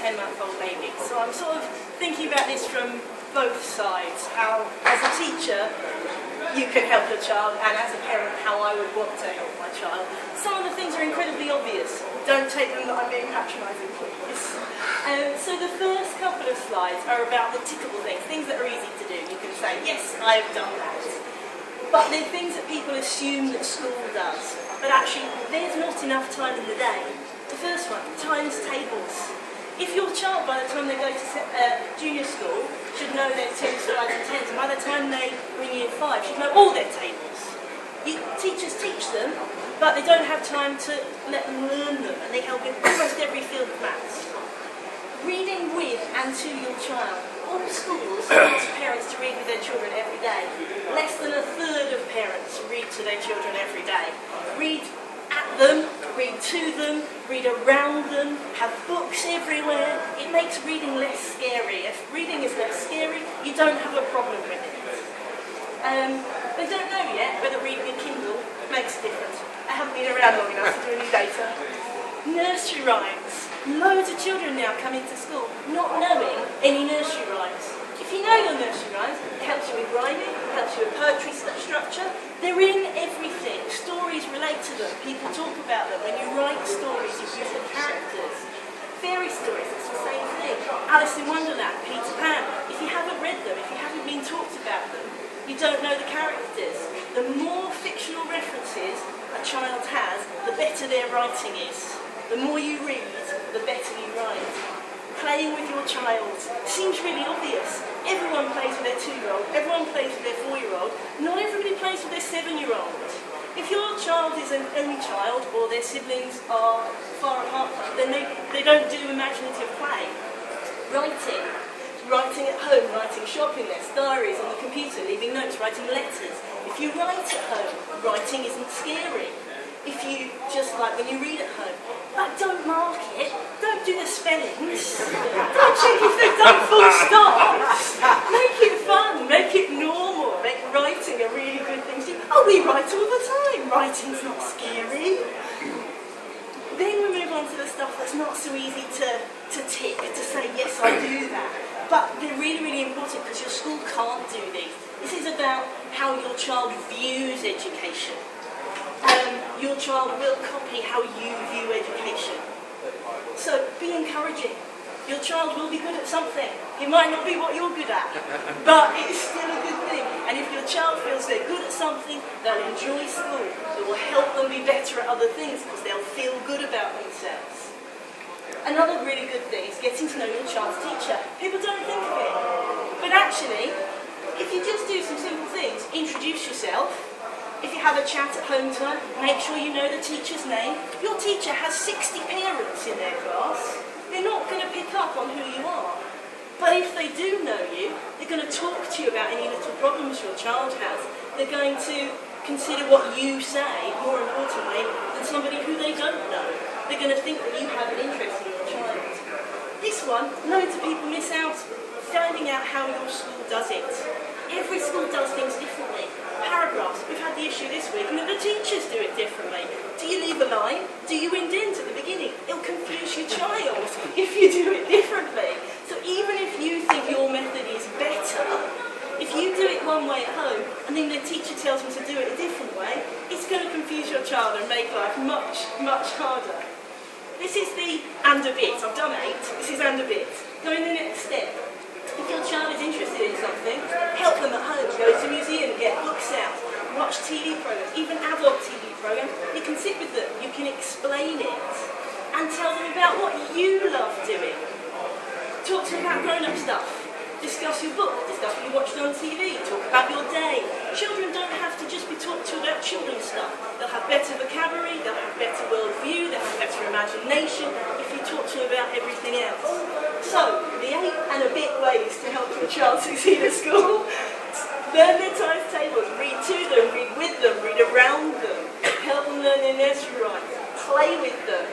10-month-old baby. So I'm sort of thinking about this from both sides, how as a teacher you can help your child, and as a parent how I would want to help my child. Some of the things are incredibly obvious. Don't take them that I'm being patronising, please. So the first couple of slides are about the tickable things that are easy to do. You can say, yes, I've done that. But they're things that people assume that school does. But actually, there's not enough time in the day. The first one, times tables. If your child, by the time they go to junior school, should know their 2s, 5s and 10s, and by the time they are in year 5, should know all their tables. Teachers teach them, but they don't have time to let them learn them, and they help in almost every field of maths. Reading with and to your child. All schools ask parents to read with their children every day. Less than a third of parents read to their children every day. Read at them, read to them, read around them, have books everywhere. It makes reading less scary. If reading is less scary, you don't have a problem with it. They don't know yet whether reading a Kindle makes a difference. I haven't been around long enough to do any data. Nursery rhymes. Loads of children now come into school not knowing any nursery rhymes. If you know your nursery rhymes, it helps you with rhyming, it helps you with poetry structure. They're in everything. Stories relate to them. People talk about them. When you write stories, you use the characters. Fairy stories, it's the same thing. Alice in Wonderland, Peter Pan. If you haven't read them, if you haven't been talked about them, you don't know the characters. The more fictional references a child has, the better their writing is. The more you read, the better you write. Playing with your child seems really obvious. Everyone plays with their 2-year-old, everyone plays with their 4-year-old, not everybody plays with their 7-year-old. If your child is an only child, or their siblings are far apart, then they don't do imaginative play. Writing at home, writing shopping lists, diaries on the computer, leaving notes, writing letters. If you write at home, writing isn't scary. If you just like when you read at home, but don't mark it, don't do the spellings, don't check if they've done full stops. Make it fun, make it normal, make writing a really good thing to do. Oh, we write all the time, writing's not scary. Then we move on to the stuff that's not so easy to tick, to say, yes, I do that. But they're really, really important because your school can't do these. This is about how your child views education. Your child will copy how you view education. So be encouraging. Your child will be good at something. It might not be what you're good at, but it's still a good thing. And if your child feels they're good at something, they'll enjoy school. It will help them be better at other things because they'll feel good about themselves. Another really good thing is getting to know your child's teacher. People don't think of it. But actually, if you just do some simple things, introduce yourself. If you have a chat at home time, make sure you know the teacher's name. Your teacher has 60 parents in their class. They're not going to pick up on who you are. But if they do know you, they're going to talk to you about any little problems your child has. They're going to consider what you say, more importantly, than somebody who they don't know. They're going to think that you have an interest in your child. This one, loads of people miss out finding out how your school does it. Every school does things differently. Paragraphs, we've had the issue this week, and the teachers do it differently. Do you leave a line? Do you indent at the beginning? It'll confuse your child if you do it differently. So even if you think your method is better, if you do it one way at home, and then the teacher tells them to do it a different way, it's going to confuse your child and make life much, much harder. This is the and a bit. I've done 8. This is and a bit. Going the next step. If your child is interested in something, help them at home. Go to a museum, get books out, watch TV programs, even adult TV programs. You can sit with them, you can explain it, and tell them about what you love doing. Talk to them about grown-up stuff. Discuss your book, discuss what you watched on TV, talk about your day. Children don't have to just be talked to about children's stuff. They'll have better vocabulary, they'll have better worldview, they'll have better imagination if you talk to them about everything else. So, the 8 and a bit ways to help your child succeed at school. Learn their times tables, read to them, read with them, read around them, help them learn their nursery rhymes, play with them,